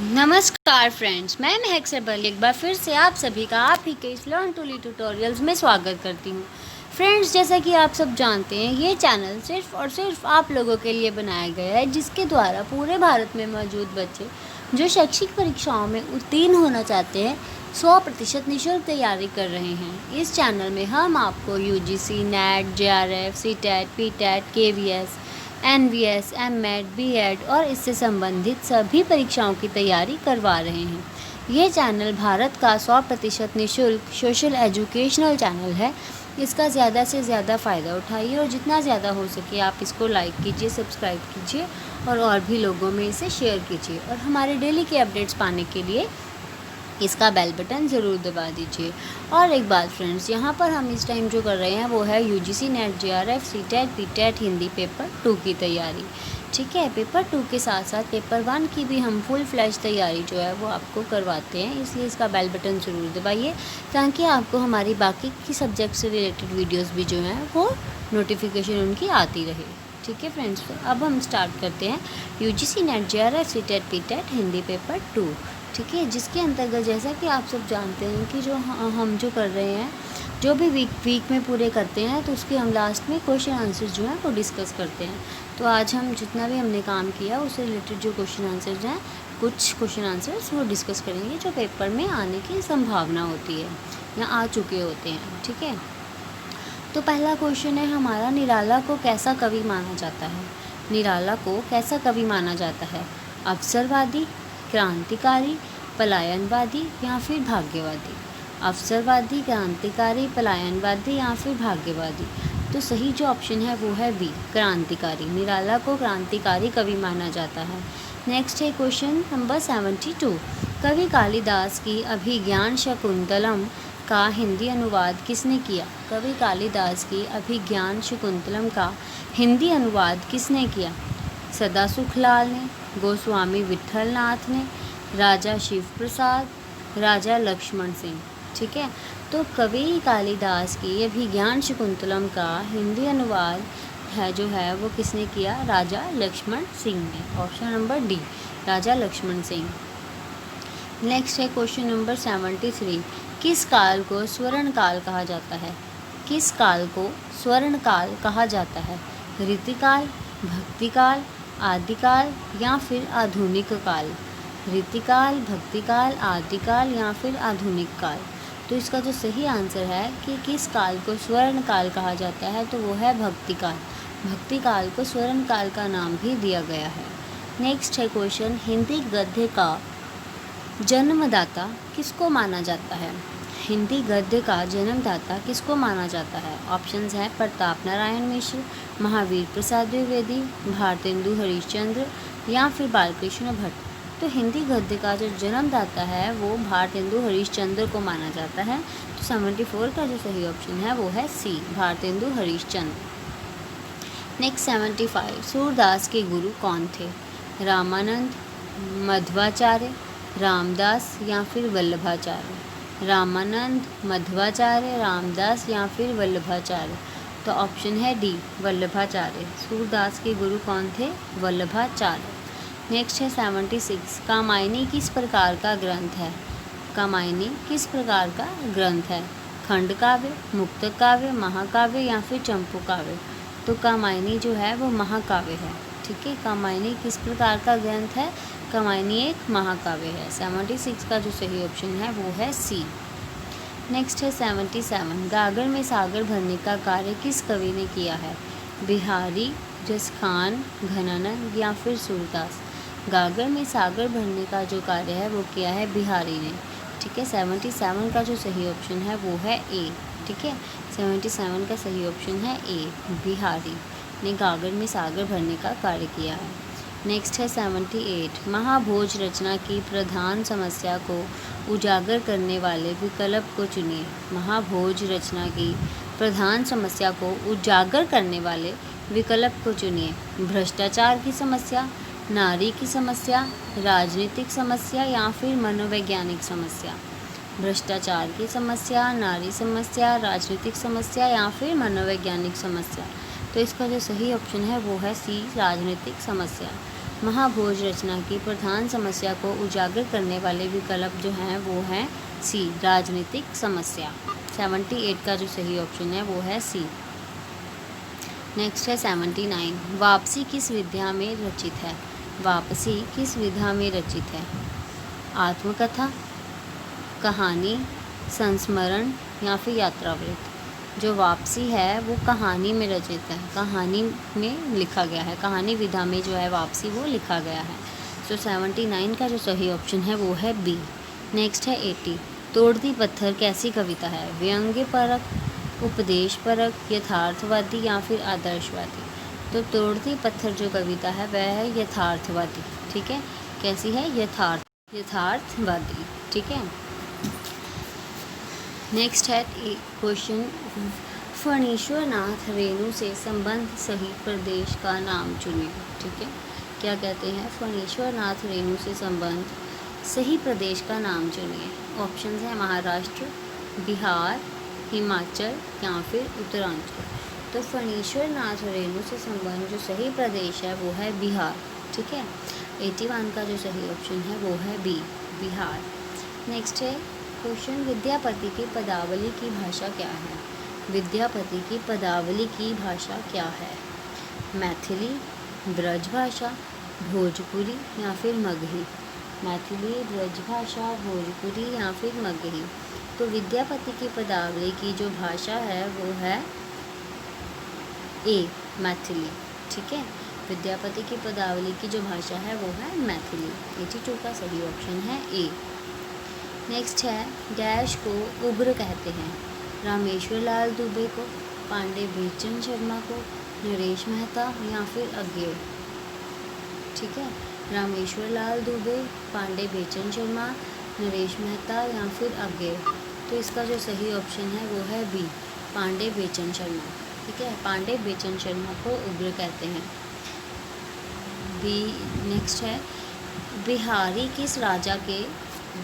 नमस्कार फ्रेंड्स, मैं महक सरबल एक बार फिर से आप सभी का आप ही के इस लर्न टू लीड ट्यूटोरियल्स में स्वागत करती हूँ। फ्रेंड्स, जैसा कि आप सब जानते हैं, ये चैनल सिर्फ और सिर्फ आप लोगों के लिए बनाया गया है, जिसके द्वारा पूरे भारत में मौजूद बच्चे जो शैक्षिक परीक्षाओं में उत्तीर्ण होना चाहते हैं 100% निःशुल्क तैयारी कर रहे हैं। इस चैनल में हम आपको UGC, NET, JRF, CTET, PTET, KVS, NVS, MED, BEd और इससे संबंधित सभी परीक्षाओं की तैयारी करवा रहे हैं। ये चैनल भारत का 100% निःशुल्क सोशल एजुकेशनल चैनल है। इसका ज़्यादा से ज़्यादा फ़ायदा उठाइए और जितना ज़्यादा हो सके आप इसको लाइक कीजिए, सब्सक्राइब कीजिए और भी लोगों में इसे शेयर कीजिए। और हमारे डेली के अपडेट्स पाने के लिए इसका बेल बटन ज़रूर दबा दीजिए। और एक बात फ्रेंड्स, यहाँ पर हम इस टाइम जो कर रहे हैं वो है UGC, NET, JRF, CTET, PTET Hindi paper 2 की तैयारी। ठीक है, पेपर 2 के साथ साथ पेपर 1 की भी हम फुल फ्लैश तैयारी जो है वो आपको करवाते हैं, इसलिए इसका बेल बटन ज़रूर दबाइए ताकि आपको हमारी बाकी की सब्जेक्ट से रिलेटेड वीडियोज़ भी जो हैं वो नोटिफिकेशन उनकी आती रहे। ठीक है फ्रेंड्स, अब हम स्टार्ट करते हैं UGC, NET, JRF, CTET, PTET Hindi paper 2। ठीक है, जिसके अंतर्गत जैसा कि आप सब जानते हैं कि जो हम जो कर रहे हैं, जो भी वीक में पूरे करते हैं तो उसके हम लास्ट में क्वेश्चन आंसर्स जो हैं वो डिस्कस करते हैं। तो आज हम जितना भी हमने काम किया उससे रिलेटेड जो क्वेश्चन आंसर्स हैं, कुछ क्वेश्चन आंसर्स वो डिस्कस करेंगे जो पेपर में आने की संभावना होती है या आ चुके होते हैं। ठीक है, तो पहला क्वेश्चन है हमारा, निराला को कैसा कवि माना जाता है? निराला को कैसा कवि माना जाता है? अवसरवादी, क्रांतिकारी, पलायनवादी या फिर भाग्यवादी? अवसरवादी, क्रांतिकारी, पलायनवादी या फिर भाग्यवादी? तो सही जो ऑप्शन है वो है बी, क्रांतिकारी। निराला को क्रांतिकारी कवि माना जाता है। नेक्स्ट है क्वेश्चन नंबर 72। कवि कालिदास की अभिज्ञान शकुंतलम का हिंदी अनुवाद किसने किया? कवि कालिदास की अभिज्ञान शकुंतलम का हिंदी अनुवाद किसने किया? सदा सुखलाल ने, गोस्वामी विठलनाथ ने, राजा शिव प्रसाद, राजा लक्ष्मण सिंह। ठीक है, तो कवि कालिदास की अभिज्ञान शकुंतलम का हिंदी अनुवाद है जो है वो किसने किया? राजा लक्ष्मण सिंह ने। ऑप्शन नंबर डी, राजा लक्ष्मण सिंह। नेक्स्ट है क्वेश्चन नंबर 73। किस काल को स्वर्ण काल कहा जाता है? किस काल को स्वर्ण काल कहा जाता है? रीतिकाल, भक्तिकाल, आदिकाल या फिर आधुनिक काल? रीतिकाल, भक्तिकाल, आदिकाल या फिर आधुनिक काल? तो इसका जो सही आंसर है कि किस काल को स्वर्ण काल कहा जाता है तो वो है भक्तिकाल। भक्तिकाल को स्वर्ण काल का नाम भी दिया गया है। नेक्स्ट है क्वेश्चन, हिंदी गद्य का जन्मदाता किसको माना जाता है? हिंदी गद्य का जन्मदाता किसको माना जाता है? ऑप्शंस हैं प्रताप नारायण मिश्र, महावीर प्रसाद द्विवेदी, भारतेंदु हरिश्चंद्र या फिर बालकृष्ण भट्ट। तो हिंदी गद्य का जो जन्मदाता है वो भारतेंदु हरिश्चंद्र को माना जाता है। तो 74 का जो सही ऑप्शन है वो है सी, भारतेंदु हरिश्चंद्र। नेक्स्ट 75। सूरदास के गुरु कौन थे? रामानंद, मध्वाचार्य, रामदास या फिर वल्लभाचार्य? रामानंद, मध्वाचार्य, रामदास या फिर वल्लभाचार्य? तो ऑप्शन है डी, वल्लभाचार्य। सूरदास के गुरु कौन थे? वल्लभाचार्य। नेक्स्ट है 76। कामायनी किस प्रकार का ग्रंथ है? कामायनी किस प्रकार का ग्रंथ है? खंड काव्य, मुक्त काव्य, महाकाव्य या फिर चंपू काव्य? तो कामायनी जो है वो महाकाव्य है। ठीक है, कामायनी किस प्रकार का ग्रंथ है? कामायनी एक महाकाव्य है। 76 का जो सही ऑप्शन है वो है सी। नेक्स्ट है 77। गागर में सागर भरने का कार्य किस कवि ने किया है? बिहारी, जसखान, घनानंद या फिर सूरदास? गागर में सागर भरने का जो कार्य है वो किया है बिहारी ने। ठीक है, 77 का जो सही ऑप्शन है वो है ए। ठीक है, 77 का सही ऑप्शन है ए, बिहारी ने गागर में सागर भरने का कार्य किया है। नेक्स्ट है 78। महाभोज रचना की प्रधान समस्या को उजागर करने वाले विकल्प को चुनिए। महाभोज रचना की प्रधान समस्या को उजागर करने वाले विकल्प को चुनिए। भ्रष्टाचार की समस्या, नारी की समस्या, राजनीतिक समस्या या फिर मनोवैज्ञानिक समस्या? भ्रष्टाचार की समस्या, नारी समस्या, राजनीतिक समस्या या फिर मनोवैज्ञानिक समस्या? तो इसका जो सही ऑप्शन है वो है सी, राजनीतिक समस्या। महाभोज रचना की प्रधान समस्या को उजागर करने वाले विकल्प जो हैं वो हैं सी, राजनीतिक समस्या। 78 का जो सही ऑप्शन है वो है सी। नेक्स्ट है 79, वापसी किस विधा में रचित है? वापसी किस विधा में रचित है? आत्मकथा, कहानी, संस्मरण या फिर यात्रावृत्त। जो वापसी है वो कहानी में रचित है, कहानी में लिखा गया है, कहानी विधा में जो है वापसी वो लिखा गया है। तो 79 का जो सही ऑप्शन है वो है बी। नेक्स्ट है 80, तोड़ती पत्थर कैसी कविता है? व्यंग्य परक, उपदेश परक, यथार्थवादी या फिर आदर्शवादी। तो तोड़ती पत्थर जो कविता है वह है यथार्थवादी। ठीक है, कैसी है? यथार्थवादी। ठीक है। नेक्स्ट है क्वेश्चन, फणीश्वर नाथ रेणु से संबंध सहित प्रदेश का नाम चुनिए। ठीक है, क्या कहते हैं? फणीश्वर नाथ रेणु से संबंध सही प्रदेश का नाम चुनिए। ऑप्शन है महाराष्ट्र, बिहार, हिमाचल या फिर उत्तरांचल। तो फणीश्वर नाथ रेणु से संबंध जो सही प्रदेश है वो है बिहार। ठीक है, 81 का जो सही ऑप्शन है वो है बी, बिहार। नेक्स्ट है क्वेश्चन, विद्यापति की पदावली की भाषा क्या है? विद्यापति की पदावली की भाषा क्या है? मैथिली, ब्रजभाषा, भोजपुरी या फिर मगही। मैथिली, ब्रजभाषा, भोजपुरी या फिर मगही। तो विद्यापति की पदावली की जो भाषा है वो है ए, मैथिली। ठीक है, विद्यापति की पदावली की जो भाषा है वो है मैथिली। 82 का सही ऑप्शन है ए। नेक्स्ट है, डैश को उग्र कहते हैं? रामेश्वर लाल दुबे को, पांडे बेचन शर्मा को, नरेश मेहता या फिर अज्ञेय। ठीक है, रामेश्वर लाल दुबे, पांडे बेचन शर्मा, नरेश मेहता या फिर अज्ञेय। तो इसका जो सही ऑप्शन है वो है बी, पांडे बेचन शर्मा। ठीक है, पांडे बेचन शर्मा को उग्र कहते हैं, बी। नेक्स्ट है, बिहारी किस राजा के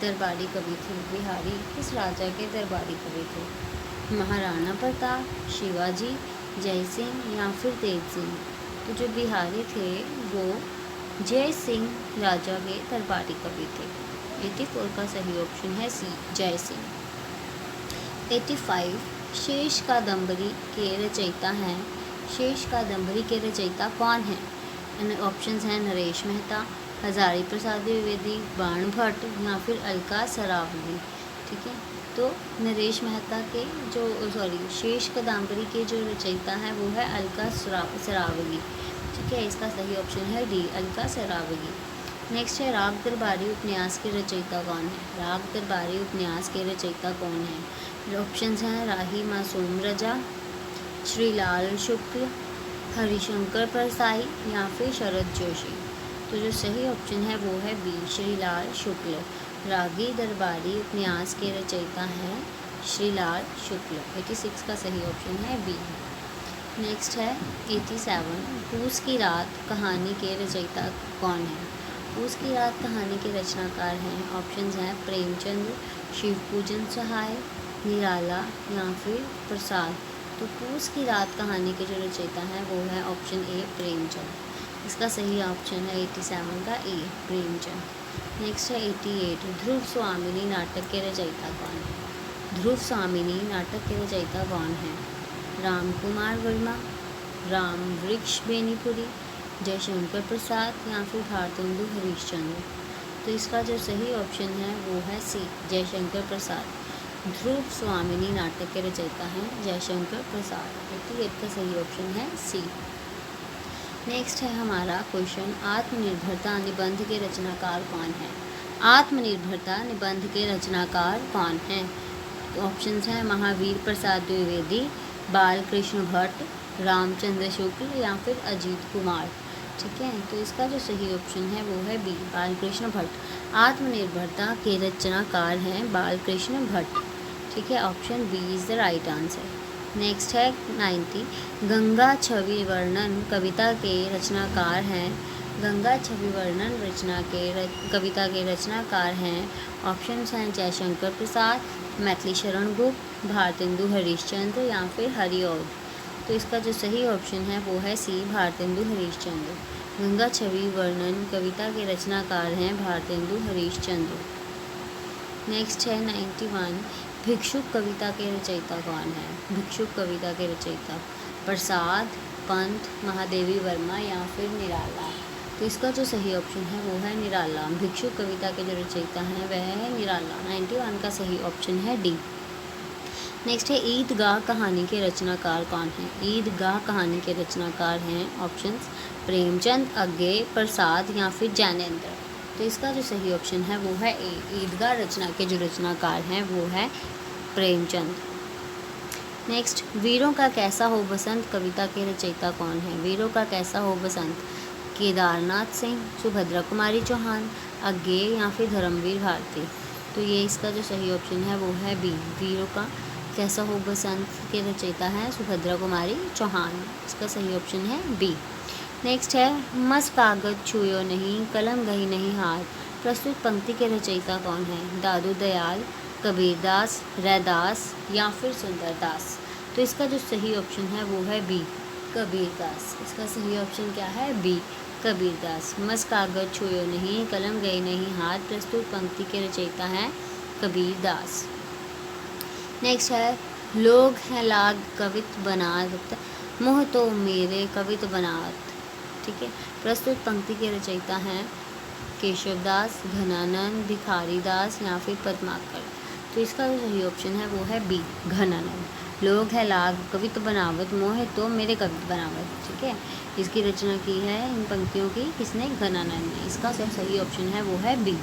दरबारी कवि थे? बिहारी किस राजा के दरबारी कवि थे? महाराणा प्रताप, शिवाजी, जय सिंह या फिर तेज सिंह। तो जो बिहारी थे वो जय सिंह राजा के दरबारी कवि थे। 84 का सही ऑप्शन है सी, जय सिंह। 85, शेष कादम्बरी के रचयिता हैं? शेष कादम्बरी के रचयिता कौन हैं? ऑप्शंस हैं नरेश मेहता, हजारी प्रसाद द्विवेदी, बाण भट्ट या फिर अलका सरावगी। ठीक है, तो नरेश मेहता के शेष कादम्बरी के जो रचयिता हैं वो है अलका सरावगी। ठीक है, इसका सही ऑप्शन है डी, अलका सरावगी। नेक्स्ट है, राग दरबारी उपन्यास के रचयिता कौन है? राग दरबारी उपन्यास के रचयिता कौन है? ऑप्शंस हैं राही मासूम रजा, श्रीलाल शुक्ल, हरिशंकर परसाई या फिर शरद जोशी। तो जो सही ऑप्शन है वो है बी, श्रीलाल शुक्ल। रागी दरबारी उपन्यास के रचयिता हैं श्रीलाल शुक्ल। 86 का सही ऑप्शन है बी। नेक्स्ट है 87, पूस की रात कहानी के रचयिता कौन है? पूस की रात कहानी के रचनाकार हैं? ऑप्शंस हैं प्रेमचंद, शिवपूजन सहाय, निराला या फिर प्रसाद। तो पूस की रात कहानी के जो रचयिता हैं वो है ऑप्शन ए, प्रेमचंद। इसका सही ऑप्शन है 87 का ए, प्रेमचंद। नेक्स्ट है 88, ध्रुव स्वामिनी नाटक के रचयिता कौन है? ध्रुव स्वामिनी नाटक के रचयिता कौन है? राम कुमार वर्मा, राम वृक्ष बेनीपुरी, जयशंकर प्रसाद या फिर भारतेंदु हरीशचंद्र। तो इसका जो सही ऑप्शन है वो है सी, जयशंकर प्रसाद। ध्रुव स्वामिनी नाटक के रचयिता हैं जयशंकर प्रसाद। 88 का सही ऑप्शन है सी। नेक्स्ट है हमारा क्वेश्चन, आत्मनिर्भरता निबंध के रचनाकार कौन है? आत्मनिर्भरता निबंध के रचनाकार कौन हैं? ऑप्शंस हैं महावीर प्रसाद द्विवेदी, बालकृष्ण भट्ट, रामचंद्र शुक्ल या फिर अजीत कुमार। ठीक है, तो इसका जो सही ऑप्शन है वो है बी, बालकृष्ण भट्ट। आत्मनिर्भरता के रचनाकार हैं बालकृष्ण भट्ट। ठीक है, option B is the right answer. Next है 90, गंगा छवि वर्णन कविता के रचनाकार हैं? गंगा छवि वर्णन कविता के रचनाकार हैं? ऑप्शंस हैं जयशंकर प्रसाद, मैथिली शरण गुप्त, भारतेंदु हरीशचंद्र या फिर हरिऔध। तो इसका जो सही ऑप्शन है वो है सी, भारतेंदु हरीशचंद्र। गंगा छवि वर्णन कविता के रचनाकार हैं भारतेंदु हरीशचंद्र। नेक्स्ट है 91, भिक्षुक कविता के रचयिता कौन है? भिक्षुक कविता के रचयिता प्रसाद, पंत, महादेवी वर्मा या फिर निराला। तो इसका जो सही ऑप्शन है वो है निराला। भिक्षुक कविता के जो रचयिता हैं वह है निराला। 91 का सही ऑप्शन है डी। नेक्स्ट है ईदगाह कहानी के रचनाकार कौन है? ईदगाह कहानी के रचनाकार हैं ऑप्शंस प्रेमचंद, अज्ञे, प्रसाद या फिर जैनेन्द्र। तो इसका जो सही ऑप्शन है वो है ए। ईदगाह रचना के जो रचनाकार हैं वो है प्रेमचंद। नेक्स्ट, वीरों का कैसा हो बसंत कविता के रचयिता कौन है? वीरों का कैसा हो बसंत केदारनाथ सिंह, सुभद्रा कुमारी चौहान, अज्ञे या फिर धर्मवीर भारती। तो ये इसका जो सही ऑप्शन है वो है बी। वीरों का कैसा हो बसंत के रचयिता हैं सुभद्रा कुमारी चौहान। इसका सही ऑप्शन है बी। नेक्स्ट है मस कागज छुयो नहीं कलम गही नहीं हाथ। प्रस्तुत पंक्ति के रचयिता कौन है? दादू दयाल, कबीरदास, रैदास या फिर सुंदरदास। तो इसका जो सही ऑप्शन है वो है बी, कबीरदास। इसका सही ऑप्शन क्या है? बी, कबीरदास। मस कागज छुयो नहीं कलम गई नहीं हाथ। प्रस्तुत पंक्ति के रचयिता हैं कबीरदास। नेक्स्ट है लोग हैं लाग कवित बनात, मोह तो मेरे कवित बनात। ठीक है, प्रस्तुत पंक्ति के रचयिता हैं केशवदास, घनानंद, भिखारी दास या फिर पद्माकर। तो इसका जो सही ऑप्शन है वो है बी, घनानंद। लोग है लाग कवित बनावत, मोह तो मेरे कवित बनावत। ठीक है, इसकी रचना की है इन पंक्तियों की किसने? घनानंद ने। इसका जो सही ऑप्शन है वो है बी।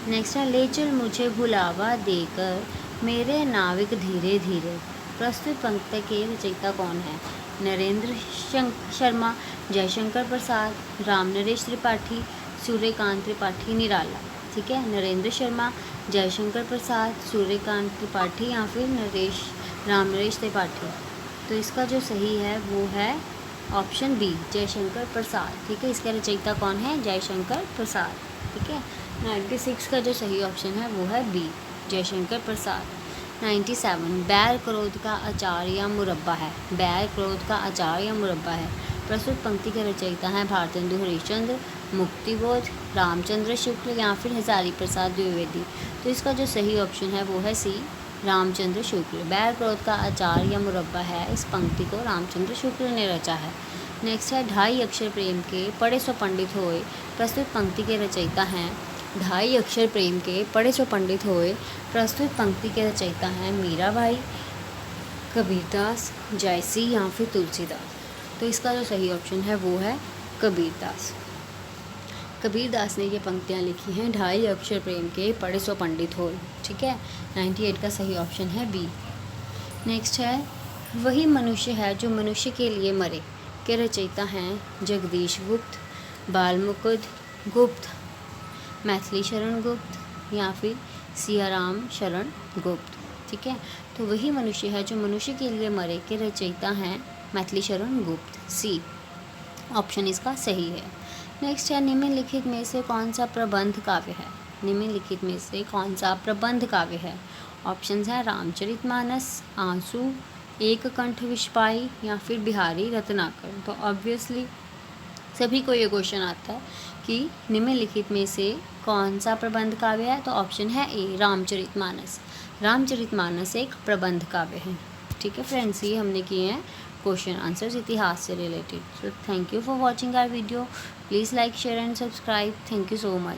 नेक्स्ट है ले चल मुझे भुलावा देकर मेरे नाविक धीरे धीरे। प्रस्तुत पंक्ति के रचयिता कौन है? नरेंद्र शर्मा, जयशंकर प्रसाद, राम नरेश त्रिपाठी, सूर्यकांत त्रिपाठी, निराला। ठीक है, नरेंद्र शर्मा, जयशंकर प्रसाद, सूर्यकांत त्रिपाठी या फिर राम नरेश त्रिपाठी। तो इसका जो सही है वो है ऑप्शन बी, जयशंकर प्रसाद। ठीक है, इसका रचयिता कौन है? जयशंकर प्रसाद। ठीक है, 96 का जो सही ऑप्शन है वो है बी, जयशंकर प्रसाद। 97 बैर क्रोध का अचार या मुरब्बा है। बैर क्रोध का अचार या मुरब्बा है। प्रस्तुत पंक्ति के रचयिता हैं भारतेंदु हरीशचंद्र, मुक्तिबोध, रामचंद्र शुक्ल या फिर हजारी प्रसाद द्विवेदी। तो इसका जो सही ऑप्शन है वो है सी, रामचंद्र शुक्ल। बैर क्रोध का अचार या मुरब्बा है, इस पंक्ति को रामचंद्र शुक्ल ने रचा है। नेक्स्ट है ढाई अक्षर प्रेम के पढ़े सो पंडित होए। प्रस्तुत पंक्ति के रचयिता हैं ढाई अक्षर प्रेम के पढ़े सो पंडित होए। प्रस्तुत पंक्ति के रचयिता हैं मीराबाई, कबीरदास, जायसी या फिर तुलसीदास। तो इसका जो सही ऑप्शन है वो है कबीरदास। कबीरदास ने ये पंक्तियाँ लिखी हैं ढाई अक्षर प्रेम के पढ़े सो पंडित होए। ठीक है, 98 का सही ऑप्शन है बी। नेक्स्ट है वही मनुष्य है जो मनुष्य के लिए मरे के रचयिता हैं जगदीश गुप्त, बालमुकुंद गुप्त, मैथिली शरण गुप्त या फिर सियाराम शरण गुप्त। ठीक है, तो वही मनुष्य है जो मनुष्य के लिए मरे के रचयिता हैं मैथिली शरण गुप्त। सी ऑप्शन इसका सही है। नेक्स्ट है निम्नलिखित में से कौन सा प्रबंध काव्य है? निम्नलिखित में से कौन सा प्रबंध काव्य है? ऑप्शंस हैं रामचरितमानस, आंसू, एक कंठ विषपाई या फिर बिहारी रत्नाकर। तो ऑब्वियसली सभी को ये क्वेश्चन आता है कि निम्नलिखित में से कौन सा प्रबंध काव्य है? तो ऑप्शन है ए, रामचरितमानस। रामचरितमानस एक प्रबंध काव्य है। ठीक है फ्रेंड्स, ये हमने किए हैं क्वेश्चन आंसर्स इतिहास से रिलेटेड। So thank you for watching our video. Please like, share and subscribe. Thank you so much.